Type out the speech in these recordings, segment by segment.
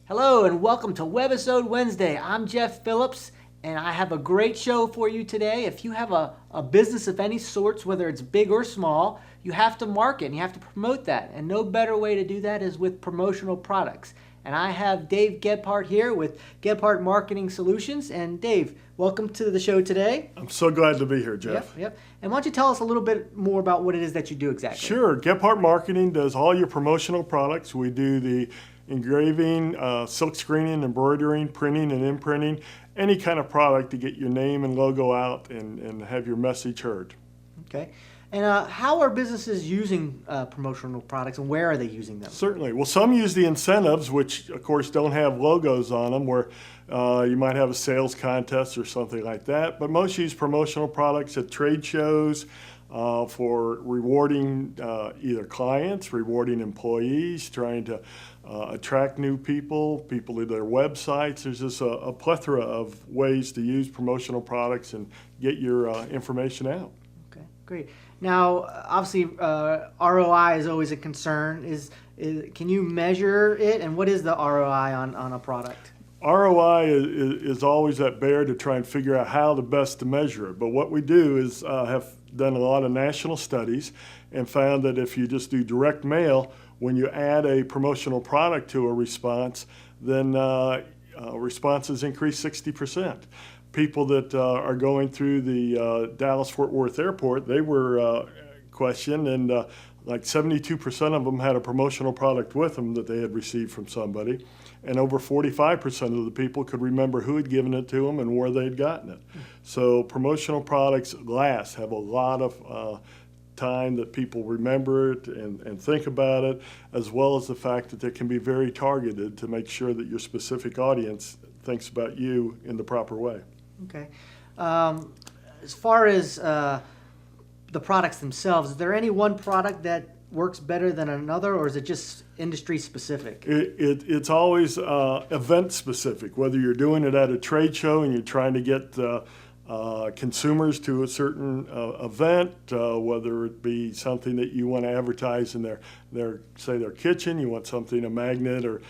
Hello and welcome to Webisode Wednesday. I'm Jeff Phillips and I have a great show for you today. If you have a business of any sorts, whether it's big or small, you have to market and you have to promote that. And no better way to do that is with promotional products. And I have Dave Gebhardt here with Gebhardt Marketing Solutions. And Dave, welcome to the show today. I'm so glad to be here, Jeff. Yep. And why don't you tell us a little bit more about what it is that you do exactly? Sure. Gebhardt Marketing does all your promotional products. We do the engraving, silk screening, embroidering, printing and imprinting, any kind of product to get your name and logo out and have your message heard. Okay. And how are businesses using promotional products and where are they using them? Certainly. Well, some use the incentives, which of course don't have logos on them, where you might have a sales contest or something like that. But most use promotional products at trade shows for rewarding either clients, rewarding employees, trying to attract new people to their websites. There's just a plethora of ways to use promotional products and get your information out. Okay, great. Now, obviously, ROI is always a concern. Can you measure it, and what is the ROI on a product? ROI is always that bear to try and figure out how the best to measure it. But what we do is have done a lot of national studies and found that if you just do direct mail, when you add a promotional product to a response, then responses increase 60%. People that are going through the Dallas-Fort Worth airport, they were questioned, and like 72% of them had a promotional product with them that they had received from somebody, and over 45% of the people could remember who had given it to them and where they'd gotten it. So promotional products have a lot of time that people remember it and think about it, as well as the fact that they can be very targeted to make sure that your specific audience thinks about you in the proper way. Okay. As far as the products themselves, is there any one product that works better than another, or is it just industry specific? It's always event specific, whether you're doing it at a trade show and you're trying to get consumers to a certain event, whether it be something that you want to advertise in their kitchen, you want something, a magnet or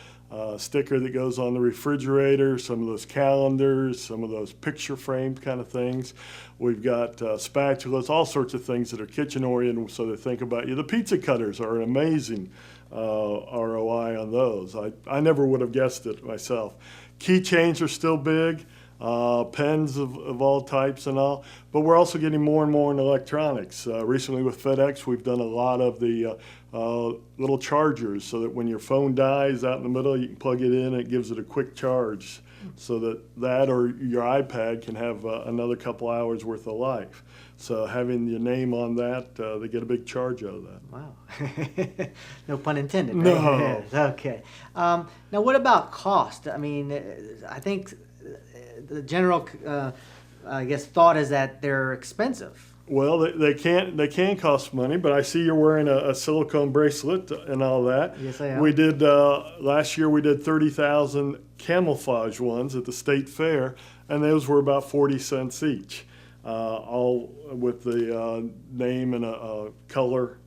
sticker that goes on the refrigerator, some of those calendars, some of those picture framed kind of things. We've got spatulas, all sorts of things that are kitchen oriented, so they think about you. The pizza cutters are an amazing ROI on those. I never would have guessed it myself. Keychains are still big. Pens of all types and all, but we're also getting more and more in electronics. Recently with FedEx, we've done a lot of the little chargers so that when your phone dies out in the middle, you can plug it in and it gives it a quick charge so that or your iPad can have another couple hours worth of life. So having your name on that, they get a big charge out of that. Wow. No pun intended. Right? No. Okay. Now what about cost? I mean, I think the general, thought is that they're expensive. Well, they can cost money, but I see you're wearing a silicone bracelet and all that. Yes, I am. We did last year. We did 30,000 camouflage ones at the state fair, and those were about 40 cents each, all with the name and a color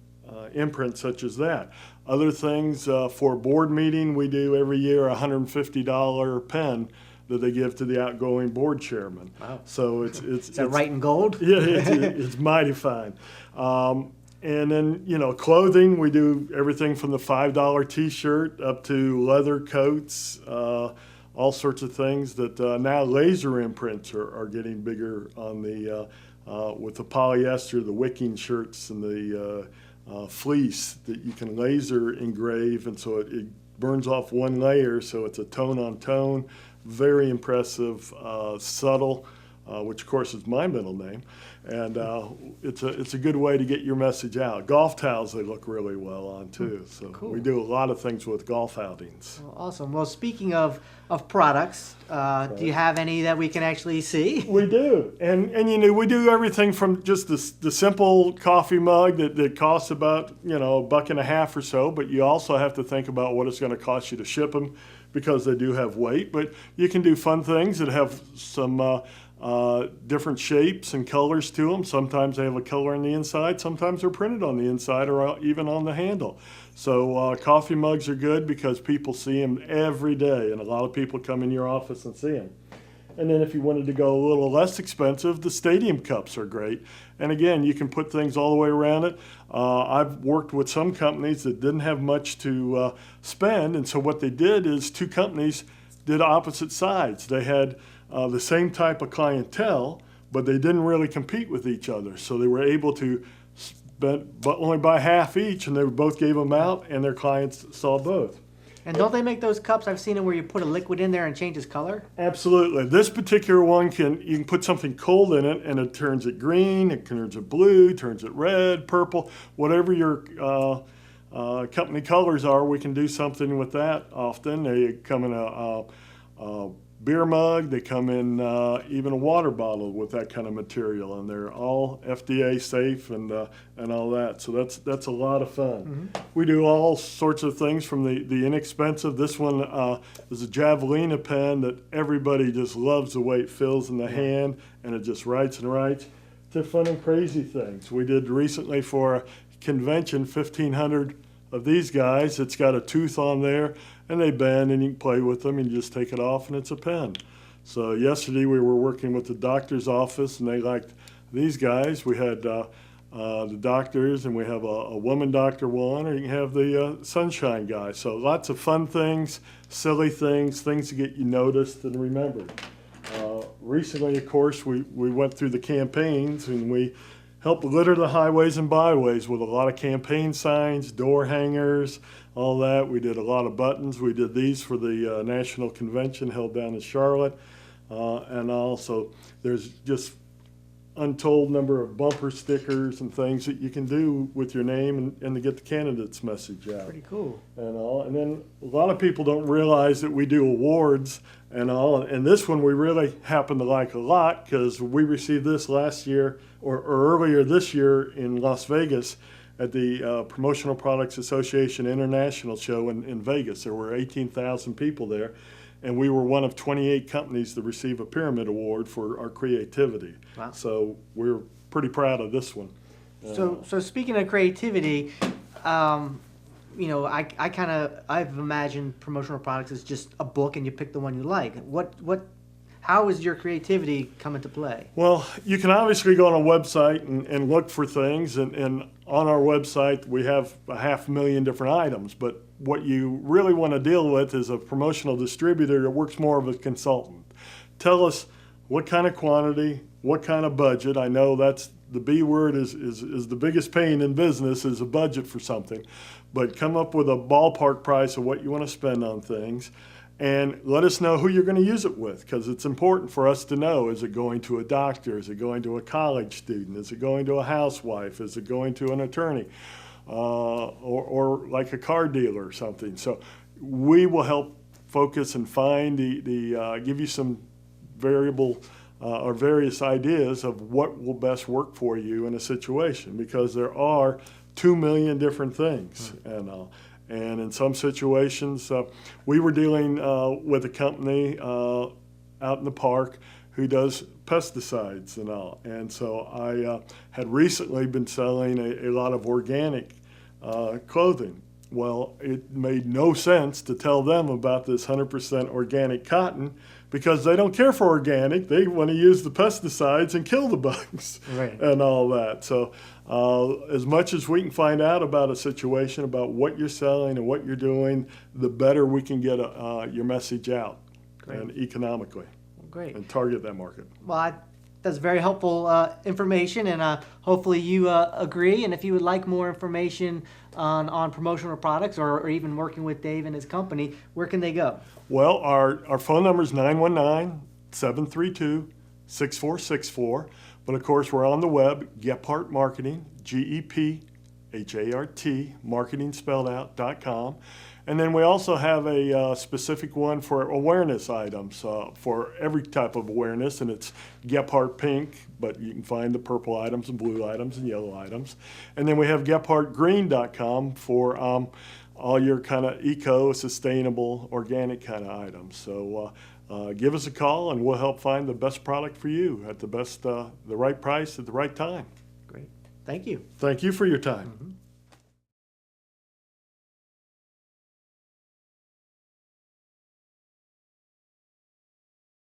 imprint such as that. Other things for a board meeting, we do every year a $150 pen that they give to the outgoing board chairman. Wow. So Is that right in gold? Yeah, it's mighty fine. And then, clothing, we do everything from the $5 t-shirt up to leather coats, all sorts of things that now laser imprints are getting bigger on the, with the polyester, the wicking shirts and the fleece that you can laser engrave, and so it burns off one layer, so it's a tone on tone. Very impressive, subtle, which of course is my middle name, and it's a good way to get your message out. Golf towels, they look really well on too. So cool. We do a lot of things with golf outings. Well, awesome. Well, speaking of products, do you have any that we can actually see? We do, and we do everything from just the simple coffee mug that costs about $1.50 or so, but you also have to think about what it's going to cost you to ship them, because they do have weight. But you can do fun things that have some different shapes and colors to them. Sometimes they have a color on the inside. Sometimes they're printed on the inside or even on the handle. So coffee mugs are good because people see them every day, and a lot of people come in your office and see them. And then if you wanted to go a little less expensive, the stadium cups are great. And again, you can put things all the way around it. I've worked with some companies that didn't have much to spend, and so what they did is two companies did opposite sides. They had the same type of clientele, but they didn't really compete with each other. So they were able to spend, but only buy half each, and they both gave them out, and their clients saw both. And don't they make those cups? I've seen it where you put a liquid in there and changes color. Absolutely. This particular one you can put something cold in it, and it turns it green, it turns it blue, turns it red, purple, whatever your company colors are. We can do something with that often. They come in a beer mug. They come in even a water bottle with that kind of material, and they're all FDA safe and all that. So that's a lot of fun. Mm-hmm. We do all sorts of things from the inexpensive. This one is a Javelina pen that everybody just loves the way it feels in the hand, and it just writes and writes. To fun and crazy things. We did recently for a convention 1,500 of these guys. It's got a tooth on there, and they bend, and you can play with them, and you just take it off, and it's a pen. So yesterday we were working with the doctor's office, and they liked these guys. We had the doctors, and we have a woman doctor one, or you can have the sunshine guy. So lots of fun things, silly things to get you noticed and remembered. Recently, of course, we went through the campaigns, and we helped litter the highways and byways with a lot of campaign signs, door hangers, all that. We did a lot of buttons. We did these for the national convention held down in Charlotte. And also there's just untold number of bumper stickers and things that you can do with your name and to get the candidate's message out. Pretty cool. And then a lot of people don't realize that we do awards and all. And this one we really happen to like a lot because we received this last year or earlier this year in Las Vegas at the Promotional Products Association International Show in Vegas. There were 18,000 people there, and we were one of 28 companies to receive a Pyramid Award for our creativity. Wow. So we're pretty proud of this one. So speaking of creativity, you know, I've imagined Promotional Products as just a book and you pick the one you like. How is your creativity come into play? Well, you can obviously go on a website and look for things, and on our website we have 500,000 different items, but what you really want to deal with is a promotional distributor that works more of a consultant. Tell us what kind of quantity, what kind of budget. I know that's the B word is the biggest pain in business is a budget for something, but come up with a ballpark price of what you want to spend on things. And let us know who you're going to use it with, because it's important for us to know, is it going to a doctor? Is it going to a college student? Is it going to a housewife? Is it going to an attorney? Or like a car dealer or something. So we will help focus and find give you some variable or various ideas of what will best work for you in a situation, because there are 2 million different things. And in some situations, we were dealing with a company out in the park who does pesticides and all. And so I had recently been selling a lot of organic clothing. Well, it made no sense to tell them about this 100% organic cotton because they don't care for organic. They want to use the pesticides and kill the bugs and all that. So as much as we can find out about a situation, about what you're selling and what you're doing, the better we can get your message out and economically and target that market. Well, that's very helpful information, and hopefully you agree. And if you would like more information on promotional products or even working with Dave and his company, where can they go? Well, our phone number is 919-732-6464. But of course, we're on the web, Gebhardt Marketing, GEPHART, marketing spelled out, .com. And then we also have a specific one for awareness items, for every type of awareness, and it's Gebhardt Pink, but you can find the purple items and blue items and yellow items. And then we have GebhardtGreen.com for all your kind of eco, sustainable, organic kind of items. So give us a call and we'll help find the best product for you at the right price at the right time. Great. Thank you. Thank you for your time.